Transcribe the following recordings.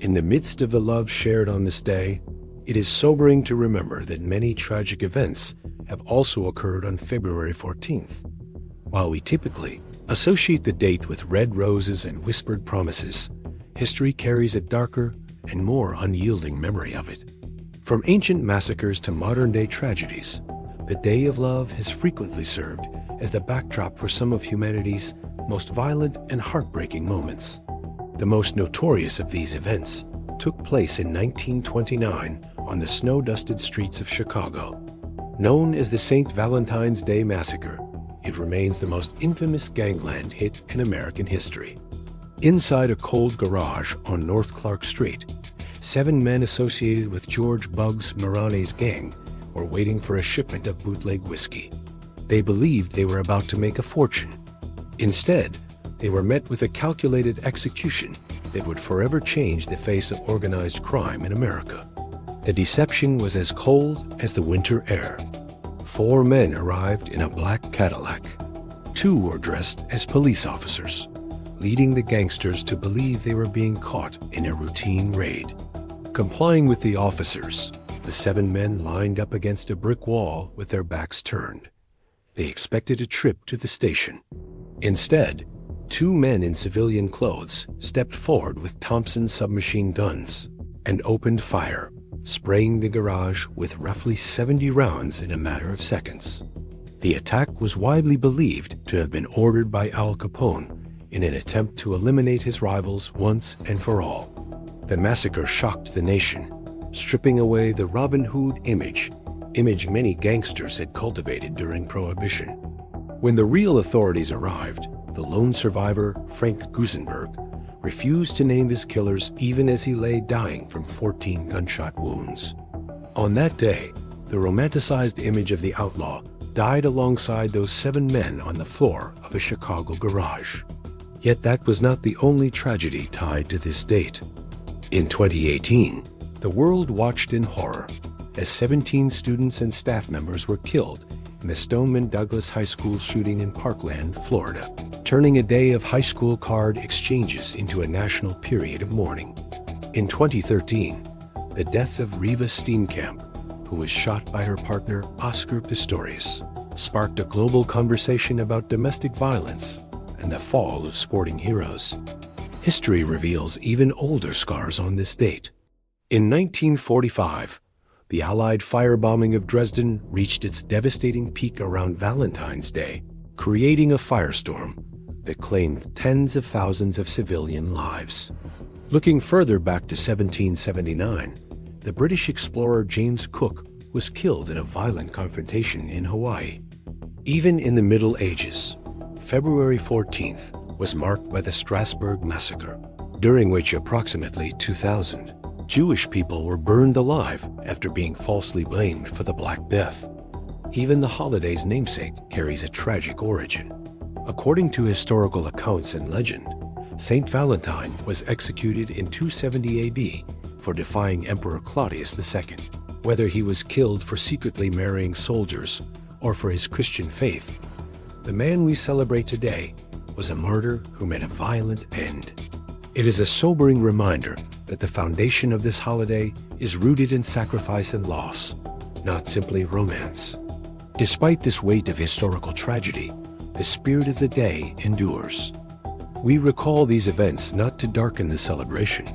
In the midst of the love shared on this day, it is sobering to remember that many tragic events have also occurred on February 14th. While we typically associate the date with red roses and whispered promises, history carries a darker and more unyielding memory of it. From ancient massacres to modern-day tragedies, the Day of Love has frequently served as the backdrop for some of humanity's most violent and heartbreaking moments. The most notorious of these events took place in 1929 on the snow-dusted streets of Chicago. Known as the St. Valentine's Day Massacre, it remains the most infamous gangland hit in American history. Inside a cold garage on North Clark Street, 7 men associated with George "Bugs" Maroney's gang were waiting for a shipment of bootleg whiskey. They believed they were about to make a fortune. Instead, they were met with a calculated execution that would forever change the face of organized crime in America. The deception was as cold as the winter air. 4 men arrived in a black Cadillac. 2 were dressed as police officers, leading the gangsters to believe they were being caught in a routine raid. Complying with the officers, the 7 men lined up against a brick wall with their backs turned. They expected a trip to the station. Instead, 2 men in civilian clothes stepped forward with Thompson submachine guns and opened fire, spraying the garage with roughly 70 rounds in a matter of seconds. The attack was widely believed to have been ordered by Al Capone in an attempt to eliminate his rivals once and for all. The massacre shocked the nation, stripping away the Robin Hood image many gangsters had cultivated during Prohibition. When the real authorities arrived, the lone survivor, Frank Gusenberg, refused to name his killers even as he lay dying from 14 gunshot wounds. On that day, the romanticized image of the outlaw died alongside those 7 men on the floor of a Chicago garage. Yet that was not the only tragedy tied to this date. In 2018, the world watched in horror as 17 students and staff members were killed in the Stoneman Douglas High School shooting in Parkland, Florida, turning a day of high school card exchanges into a national period of mourning. In 2013, the death of Reva Steenkamp, who was shot by her partner Oscar Pistorius, sparked a global conversation about domestic violence and the fall of sporting heroes. History reveals even older scars on this date. In 1945, the Allied firebombing of Dresden reached its devastating peak around Valentine's Day, creating a firestorm that claimed tens of thousands of civilian lives. Looking further back to 1779, the British explorer James Cook was killed in a violent confrontation in Hawaii. Even in the Middle Ages, February 14th was marked by the Strasbourg Massacre, during which approximately 2,000 Jewish people were burned alive after being falsely blamed for the Black Death. Even the holiday's namesake carries a tragic origin. According to historical accounts and legend, Saint Valentine was executed in 270 AD for defying Emperor Claudius II. Whether he was killed for secretly marrying soldiers or for his Christian faith, the man we celebrate today was a martyr who met a violent end. It is a sobering reminder that the foundation of this holiday is rooted in sacrifice and loss, not simply romance. Despite this weight of historical tragedy, the spirit of the day endures. We recall these events not to darken the celebration,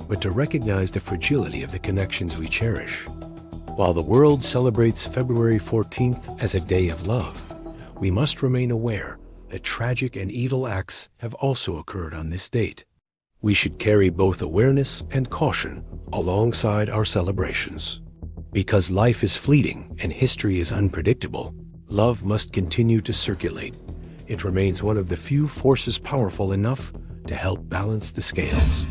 but to recognize the fragility of the connections we cherish. While the world celebrates February 14th as a day of love, we must remain aware that tragic and evil acts have also occurred on this date. We should carry both awareness and caution alongside our celebrations. Because life is fleeting and history is unpredictable, love must continue to circulate. It remains one of the few forces powerful enough to help balance the scales.